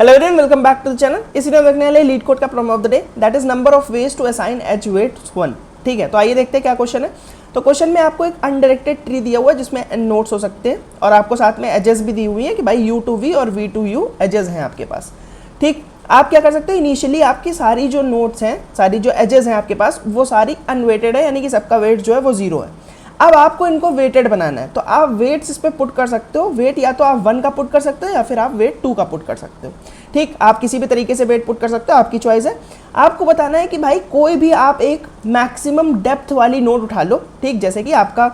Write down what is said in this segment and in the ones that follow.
Hello everyone, welcome back to the channel. इसी में देखने वाले लीड कोड का problem of the day, that is number of ways to assign edge weights 1। ठीक है, तो आइए देखते हैं क्या क्वेश्चन है। तो क्वेश्चन में आपको एक अनडायरेक्टेड ट्री दिया हुआ है जिसमें n नोड्स हो सकते हैं और आपको साथ में एजेस भी दी हुई है कि भाई u टू v और v टू u एजेस हैं आपके पास। ठीक, आप क्या कर सकते हो, इनिशियली आपकी सारी जो नोड्स हैं, सारी जो एजेस हैं आपके पास, वो सारी अनवेटेड है, यानी कि सबका वेट जो है वो 0 है। अब आपको इनको वेटेड बनाना है, तो आप वेट्स इस पर पुट कर सकते हो। वेट या तो आप 1 का पुट कर सकते हो या फिर आप वेट 2 का पुट कर सकते हो। ठीक, आप किसी भी तरीके से वेट पुट कर सकते हो, आपकी चॉइस है। आपको बताना है कि भाई कोई भी आप एक मैक्सिमम डेप्थ वाली नोड उठा लो। ठीक, जैसे कि आपका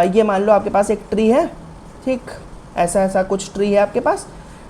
ये मान लो आपके पास एक ट्री है। ठीक, ऐसा कुछ ट्री है आपके पास।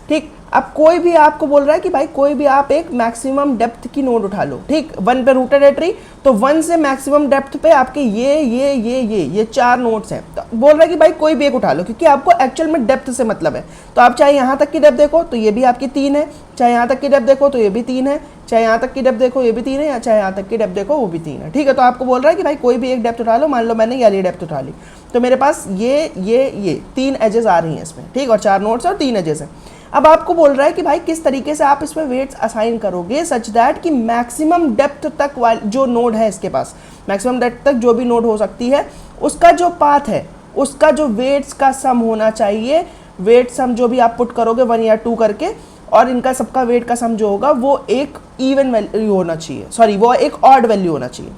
ठीक, अब कोई भी आपको बोल रहा है कि भाई कोई भी आप एक मैक्सिमम डेप्थ की नोड उठा लो। ठीक, 1 पे रूटेड है ट्री, तो 1 से मैक्सिमम डेप्थ पे आपके ये 4 नोड्स हैं। तो बोल रहा है कि भाई कोई भी एक उठा लो, क्योंकि आपको एक्चुअल में डेप्थ से मतलब है। तो आप चाहे यहाँ तक की डेप्थ देखो तो ये भी आपकी 3 है, चाहे यहाँ तक की डेप्थ देखो तो ये भी 3 है, चाहे यहाँ तक की डेप्थ देखो ये भी 3 है, या चाहे यहाँ तक की डेप्थ देखो वो भी 3 है। ठीक है, तो आपको बोल रहा है कि भाई कोई भी एक डेप्थ उठा लो। मान लो मैंने ये डेप्थ उठा ली, तो मेरे पास ये 3 एजेस आ रही हैं इसमें। ठीक, और 4 नोड्स और 3 एजेस हैं। अब आपको बोल रहा है कि भाई किस तरीके से आप इसमें वेट्स असाइन करोगे सच दैट कि मैक्सिमम डेप्थ तक जो नोड है इसके पास, मैक्सिमम डेप्थ तक जो भी नोड हो सकती है, उसका जो पाथ है, उसका जो वेट्स का सम होना चाहिए। वेट सम जो भी आप पुट करोगे 1 या 2 करके, और इनका सबका वेट का सम जो होगा वो एक इवन वैल्यू होना चाहिए, सॉरी वो एक ऑड वैल्यू होना चाहिए।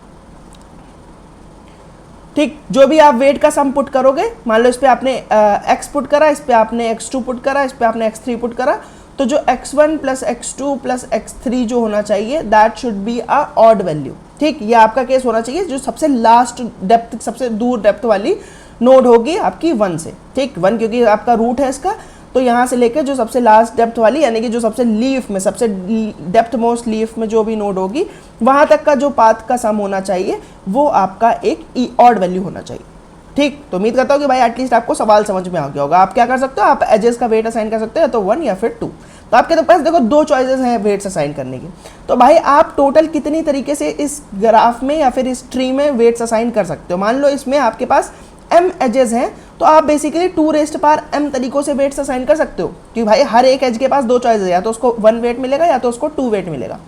ठीक, जो भी आप वेट का सम पुट करोगे, मान लो इस पे आपने x पुट करा, इस पे आपने x2 पुट करा, इस पे आपने x3 पुट करा, तो जो x1 plus x2 plus x3 जो होना चाहिए, that should be a odd value. ठीक, ये आपका केस होना चाहिए जो सबसे लास्ट डेप्थ, सबसे दूर डेप्थ वाली नोड होगी आपकी 1 से। ठीक, 1 क्योंकि आपका रूट है इसका, तो यहाँ से लेकर जो सबसे लास्ट डेप्थ वाली, यानी कि जो सबसे लीफ में, सबसे डेप्थ मोस्ट लीफ में जो भी नोड होगी, वहाँ तक का जो पाथ का सम होना चाहिए वो आपका एक ऑड वैल्यू होना चाहिए। ठीक, तो उम्मीद करता हूँ कि भाई एटलीस्ट आपको सवाल समझ में आ गया होगा। आप क्या कर सकते हो, आप एजेस का वेट असाइन कर सकते हो, या तो 1 या फिर 2। तो आपके पास देखो 2 चॉइसेस हैं वेट्स असाइन करने की। तो भाई आप टोटल कितनी तरीके से इस ग्राफ में या फिर इस ट्री में वेट्स असाइन कर सकते हो। मान लो इसमें आपके पास m एजेस हैं, तो आप बेसिकली 2m तरीकों से वेट्स असाइन कर सकते हो, क्योंकि भाई हर एक एज के पास 2 चॉइसेस है, या तो उसको 1 वेट मिलेगा या तो उसको 2 वेट मिलेगा।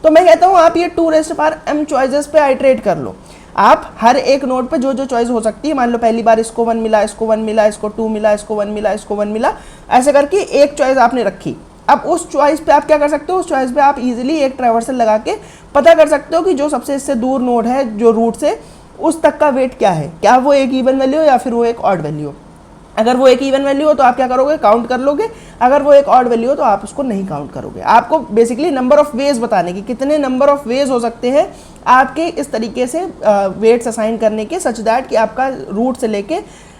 तो मैं कहता हूँ आप ये 2m चॉइसेस पे आइट्रेट कर लो। आप हर एक नोड पे जो जो चॉइस हो सकती है, मान लो पहली बार इसको 1 मिला, इसको 1 मिला, इसको 2 मिला, इसको 1 मिला, इसको 1 मिला, ऐसे करके एक चॉइस आपने रखी। अब उस चॉइस पे आप क्या कर सकते हो, उस चॉइस पे आप इजीली एक ट्रैवर्सल लगा के पता कर सकते हो कि जो सबसे इससे दूर नोड है जो रूट से, उस तक का वेट क्या है, क्या वो एक इवन वैल्यू हो या फिर वो एक ऑड वैल्यू हो। अगर वो एक इवन वैल्यू हो तो आप क्या करोगे, काउंट कर लोगे। अगर वो एक ऑड वैल्यू हो तो आप उसको नहीं काउंट करोगे। आपको बेसिकली नंबर ऑफ वेज बताने की, कितने नंबर ऑफ वेज हो सकते हैं आपके इस तरीके से वेट्स असाइन करने के, सच दैट कि आपका रूट से लेके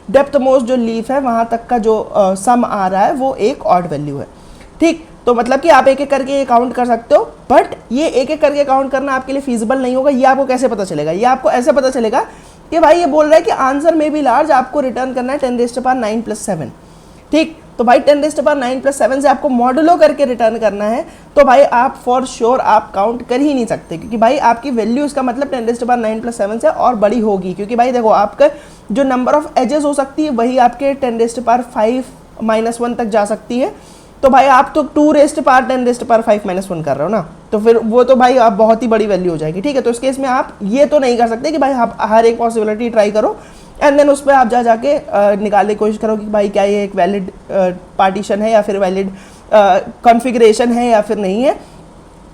डेप्थ मोस्ट जो लीफ है वहाँ तक का जो सम आ रहा है वो एक ऑड वैल्यू है। ठीक, तो मतलब कि आप एक एक करके ये काउंट कर सकते हो, बट ये एक एक करके काउंट करना आपके लिए फीजिबल नहीं होगा। ये आपको कैसे पता चलेगा, ये आपको ऐसे पता चलेगा कि भाई ये बोल रहा है कि आंसर में भी लार्ज, आपको रिटर्न करना है 10⁻9 + 7। ठीक, तो भाई 10⁻9 + 7 से आपको मॉडुलो करके रिटर्न करना है, तो भाई आप फॉर श्योर आप काउंट कर ही नहीं सकते, क्योंकि भाई आपकी वैल्यू इसका मतलब 10⁻9 + 7 से और बड़ी होगी। क्योंकि भाई देखो आपका जो नंबर ऑफ एजेस हो सकती है वही आपके 10⁻5 - 1 तक जा सकती है। तो भाई आप तो 2⁻10⁻5 - 1 कर रहे हो ना, तो फिर वो तो भाई आप बहुत ही बड़ी वैल्यू हो जाएगी। ठीक है, तो इस केस में आप ये तो नहीं कर सकते कि भाई आप हर एक पॉसिबिलिटी ट्राई करो एंड देन उस पर आप जाके निकालने की कोशिश करो कि भाई क्या ये एक वैलिड पार्टीशन है या फिर वैलिड कॉन्फ़िगरेशन है या फिर नहीं है।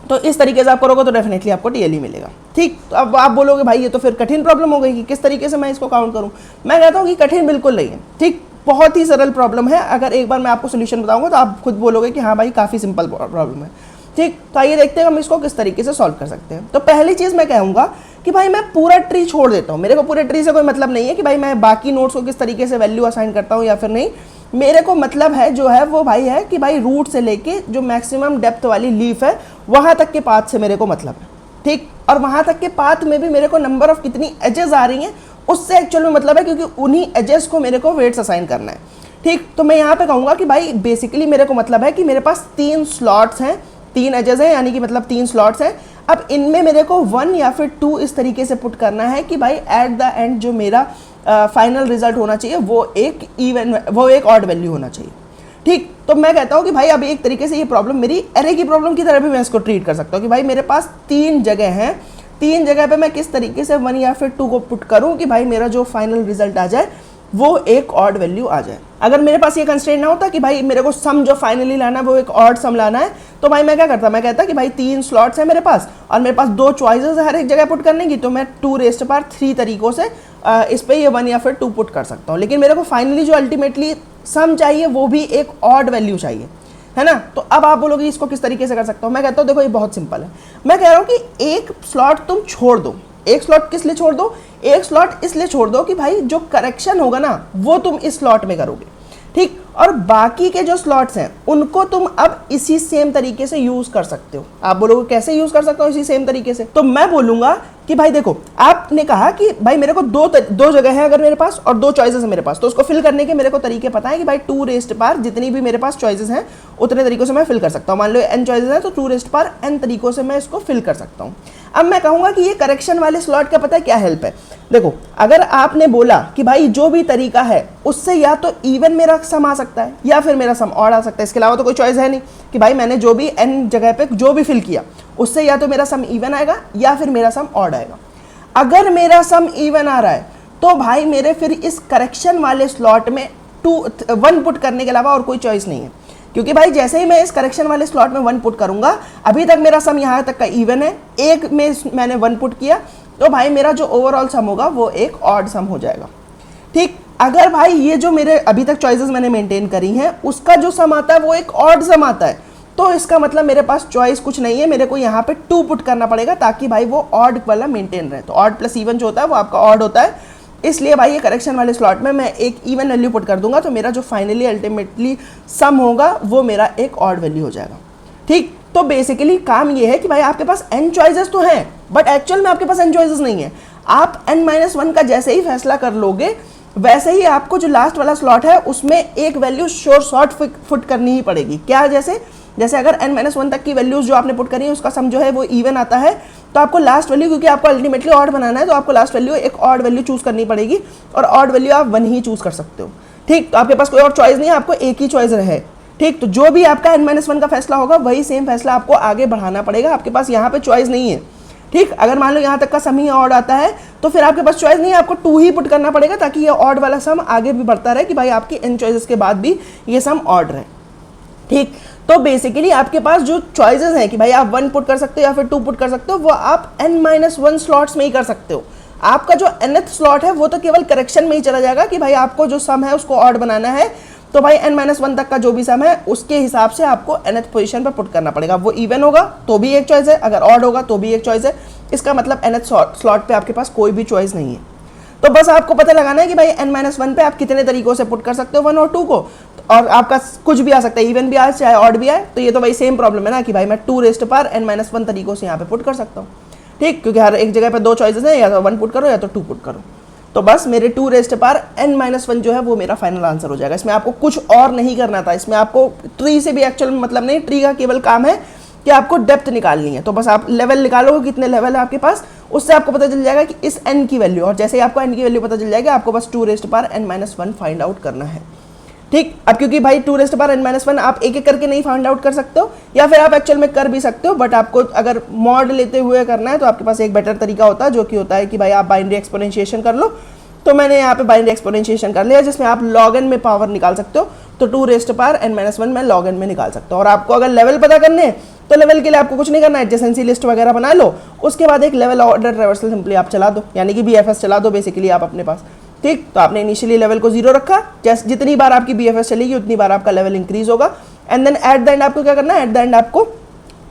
तो इस तरीके से आप करोगे तो डेफिनेटली आपको टीएलई मिलेगा। ठीक, तो अब आप बोलोगे भाई ये तो फिर कठिन प्रॉब्लम हो गई कि किस तरीके से मैं इसको काउंट करूँ। मैं कहता हूँ कि कठिन बिल्कुल नहीं है। ठीक, बहुत ही सरल प्रॉब्लम है। अगर एक बार मैं आपको सोल्यूशन बताऊंगा तो आप खुद बोलोगे कि हाँ भाई काफ़ी सिंपल प्रॉब्लम है। ठीक, तो आइए देखते हैं हम इसको किस तरीके से सॉल्व कर सकते हैं। तो पहली चीज़ मैं कहूँगा कि भाई मैं पूरा ट्री छोड़ देता हूँ। मेरे को पूरे ट्री से कोई मतलब नहीं है कि भाई मैं बाकी नोट्स को किस तरीके से वैल्यू असाइन करता हूँ या फिर नहीं। मेरे को मतलब है जो है वो भाई है कि भाई रूट से लेके जो मैक्सिमम डेप्थ वाली लीफ है वहाँ तक के पाथ से मेरे को मतलब है। ठीक, और वहाँ तक के पाथ में भी मेरे को नंबर ऑफ कितनी एजेस आ रही हैं उससे एक्चुअल में मतलब है, क्योंकि उन्हीं एजेस को मेरे को वेट्स असाइन करना है। ठीक, तो मैं यहाँ पे कहूँगा कि भाई बेसिकली मेरे को मतलब है कि मेरे पास 3 स्लॉट्स हैं, 3 एजेस हैं, यानी कि मतलब 3 स्लॉट्स हैं। अब इनमें मेरे को 1 या फिर 2 इस तरीके से पुट करना है कि भाई एट द एंड जो मेरा फाइनल रिजल्ट होना चाहिए वो एक ऑड वैल्यू होना चाहिए। ठीक, तो मैं कहता हूँ कि भाई अब एक तरीके से ये प्रॉब्लम मेरी एरे की प्रॉब्लम की तरह भी मैं इसको ट्रीट कर सकता हूँ कि भाई मेरे पास 3 जगह हैं, 3 जगह पे मैं किस तरीके से 1 या फिर 2 को पुट करूँ कि भाई मेरा जो फाइनल रिजल्ट आ जाए वो एक ऑड वैल्यू आ जाए। अगर मेरे पास ये कंस्ट्रेंट ना होता कि भाई मेरे को सम जो फाइनली लाना है वो एक ऑड सम लाना है, तो भाई मैं क्या करता, मैं कहता कि भाई 3 स्लॉट्स हैं मेरे पास और मेरे पास 2 चॉइसेस है हर एक जगह पुट करने की, तो मैं 2⁻³ तरीकों से इस पे ये 1 या फिर 2 पुट कर सकता हूँ। लेकिन मेरे को फाइनली जो अल्टीमेटली सम चाहिए वो भी एक ऑड वैल्यू चाहिए, है ना। तो अब आप बोलोगे इसको किस तरीके से कर सकता हूँ। मैं कहता हूँ देखो ये बहुत सिंपल है। मैं कह रहा हूँ कि एक स्लॉट तुम छोड़ दो। एक स्लॉट किस लिए छोड़ दो? एक स्लॉट इसलिए छोड़ दो कि भाई जो करेक्शन होगा ना वो तुम इस स्लॉट में करोगे, ठीक, और बाकी के जो स्लॉट्स हैं उनको तुम अब इसी सेम तरीके से यूज कर सकते हो। आप बोलोगे कैसे यूज कर सकते हो इसी सेम तरीके से? तो मैं बोलूंगा कि भाई देखो, आपने कहा कि भाई मेरे को दो जगह है अगर मेरे पास और 2 चॉइसेस है मेरे पास, तो उसको फिल करने के मेरे को तरीके पता है कि भाई 2⁻, जितनी भी मेरे पास चॉइसेस हैं उतने तरीकों से मैं फिल कर सकता हूँ। मान लो n चॉइसेस है तो 2⁻n तरीकों से मैं इसको फिल कर सकता हूँ। अब मैं कहूँगा कि ये करेक्शन वाले स्लॉट का पता है क्या हेल्प है? देखो, अगर आपने बोला कि भाई जो भी तरीका है उससे या तो इवन मेरा सम आ सकता है या फिर मेरा सम ऑड आ सकता है, इसके अलावा तो कोई चॉइस है नहीं कि भाई मैंने जो भी n जगह पे जो भी फिल किया उससे या तो मेरा सम इवन आएगा या फिर मेरा सम ऑड आएगा। अगर मेरा सम इवन आ रहा है तो भाई मेरे फिर इस करेक्शन वाले स्लॉट में 1 पुट करने के अलावा और कोई चॉइस नहीं है, क्योंकि भाई जैसे ही मैं इस करेक्शन वाले स्लॉट में 1 पुट करूंगा, अभी तक मेरा सम यहाँ तक का इवन है, एक में मैंने 1 पुट किया तो भाई मेरा जो ओवरऑल सम होगा वो एक ऑड सम हो जाएगा, ठीक। अगर भाई ये जो मेरे अभी तक चॉइसेस मैंने मेंटेन करी हैं उसका जो सम आता है वो एक ऑड सम आता है, तो इसका मतलब मेरे पास चॉइस कुछ नहीं है, मेरे को यहाँ पे 2 पुट करना पड़ेगा ताकि भाई वो ऑड वाला मेंटेन रहे। तो ऑड प्लस इवन जो होता है वो आपका ऑड होता है, इसलिए भाई ये करेक्शन वाले स्लॉट में मैं एक इवन वैल्यू पुट कर दूंगा तो मेरा जो फाइनली अल्टीमेटली सम होगा वो मेरा एक ऑड वैल्यू हो जाएगा, ठीक। तो बेसिकली काम ये है कि भाई आपके पास n चॉइसेस तो हैं बट एक्चुअल में आपके पास n चॉइसेस नहीं है। आप n-1 का जैसे ही फैसला कर लोगे वैसे ही आपको जो लास्ट वाला स्लॉट है उसमें एक वैल्यू शॉर्ट फुट करनी ही पड़ेगी। क्या? जैसे अगर n-1 तक की वैल्यूज जो आपने पुट करी है उसका सम जो है वो इवन आता है, तो आपको लास्ट वैल्यू, क्योंकि आपको अल्टीमेटली ऑड बनाना है, तो आपको लास्ट वैल्यू एक ऑड वैल्यू चूज करनी पड़ेगी और ऑड वैल्यू आप 1 ही चूज कर सकते हो, ठीक। तो आपके पास कोई और चॉइस नहीं है, आपको एक ही चॉइस रहे, ठीक। तो जो भी आपका n-1 का फैसला होगा वही सेम फैसला आपको आगे बढ़ाना पड़ेगा, आपके पास यहाँ पे चॉइस नहीं है, ठीक। अगर मान लो यहाँ तक का सम ही ऑड आता है तो फिर आपके पास चॉइस नहीं है, आपको 2 ही पुट करना पड़ेगा ताकि ये ऑड वाला सम आगे भी बढ़ता रहे कि भाई आपकी n चॉइसेस के बाद भी ये सम ऑड रहे, ठीक। तो बेसिकली आपके पास जो चॉइसेस हैं कि भाई आप 1 पुट कर सकते हो या फिर 2 पुट कर सकते हो, वो आप n-1 स्लॉट्स में ही कर सकते हो। आपका जो nth स्लॉट है वो तो केवल करेक्शन में ही चला जाएगा कि भाई आपको जो सम है उसको ऑड बनाना है, तो भाई n-1 तक का जो भी सम है उसके हिसाब से आपको nth पोजीशन पर पुट करना पड़ेगा। वो इवन होगा तो भी एक चॉइस है, अगर ऑड होगा तो भी एक चॉइस है, इसका मतलब nth स्लॉट पे आपके पास कोई भी चॉइस नहीं है। तो बस आपको पता लगाना है कि भाई n-1 पे आप कितने तरीकों से पुट कर सकते हो 1 और 2 को, और आपका कुछ भी आ सकता है, इवन भी आए चाहे ऑड भी आए, तो ये तो भाई सेम प्रॉब्लम है ना कि भाई मैं 2⁻n-1 तरीकों से यहाँ पे पुट कर सकता हूँ, ठीक, क्योंकि हर एक जगह पे 2 चॉइसेस हैं, या तो 1 पुट करो या तो 2 पुट करो। तो बस मेरे 2⁻n-1 जो है वो मेरा फाइनल आंसर हो जाएगा। इसमें आपको कुछ और नहीं करना था, इसमें आपको ट्री से भी एक्चुअल मतलब नहीं, ट्री का केवल काम है कि आपको डेप्थ निकालनी है। तो बस आप लेवल निकालोगे कितने लेवल है आपके पास, उससे आपको पता चल जाएगा कि इस n की वैल्यू, और जैसे ही आपको n की वैल्यू पता चल जाएगी आपको बस 2⁻n-1 फाइंड आउट करना है, ठीक। अब क्योंकि भाई 2⁻n-1 आप एक एक करके नहीं फाइंड आउट कर सकते हो, या फिर आप एक्चुअल में कर भी सकते हो, बट आपको अगर मॉड लेते हुए करना है तो आपके पास एक बेटर तरीका होता है, जो कि होता है कि भाई आप बाइनरी एक्सपोनेंशिएशन कर लो। तो मैंने यहाँ पे बाइनरी एक्सपोनेंशिएशन कर लिया जिसमें आप log n में पावर निकाल सकते हो, तो 2⁻n-1 में log n में निकाल सकते हो। और आपको अगर लेवल पता करने हैं तो लेवल के लिए आपको कुछ नहीं करना है, एडजेसेंसी लिस्ट वगैरह बना लो, उसके बाद एक लेवल ऑर्डर रिवर्सल सिंपली आप चला दो, यानी कि BFS चला दो बेसिकली आप अपने पास, ठीक। तो आपने इनिशियली लेवल को 0 रखा, जैसे जितनी बार आपकी BFS चलेगी उतनी बार आपका लेवल इंक्रीज होगा, and then at the end आपको क्या करना है, एट द एंड आपको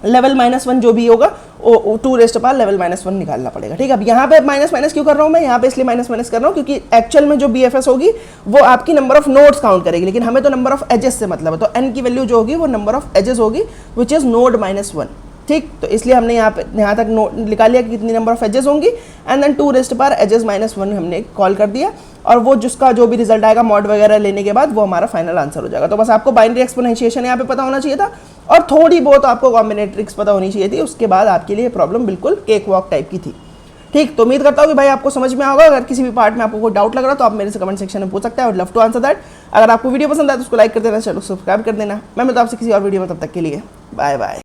लेवल -1 जो भी होगा 2⁻1 निकालना पड़ेगा, ठीक है। अब यहाँ पे माइनस माइनस क्यों कर रहा हूँ मैं, यहाँ पे इसलिए माइनस माइनस कर रहा हूँ क्योंकि एक्चुअल में जो BFS होगी वो आपकी नंबर ऑफ नोड्स काउंट करेगी, लेकिन हमें तो नंबर ऑफ एजेस से मतलब है, तो n की वैल्यू जो होगी वो नंबर ऑफ एजेस होगी विच इज नोड -1, ठीक। तो इसलिए हमने यहाँ तक निकाल लिया कि कितनी नंबर ऑफ एजेस होंगी, एंड देन 2⁻n-1 हमने कॉल कर दिया, और वो जिसका जो भी रिजल्ट आएगा मॉड वगैरह लेने के बाद वो हमारा फाइनल आंसर हो जाएगा। तो बस आपको बाइनरी एक्सपोनेंशिएशन यहाँ पे पता होना चाहिए था, और थोड़ी बहुत आपको कॉम्बिनेट्रिक्स पता होनी चाहिए थी, उसके बाद आपके लिए प्रॉब्लम बिल्कुल केक वॉक टाइप की थी, ठीक, तो उम्मीद करता हूँ कि भाई आपको समझ में आएगा। अगर किसी भी पार्ट में आपको कोई डाउट लग रहा है तो आप मेरे से कमेंट सेक्शन में पूछ सकते हैं, I would love to answer that. अगर आपको वीडियो पसंद आए तो उसको लाइक कर देना, चैनल सब्सक्राइब कर देना। मैं मिलता हूं आपसे किसी और वीडियो में, तब तक के लिए बाय बाय।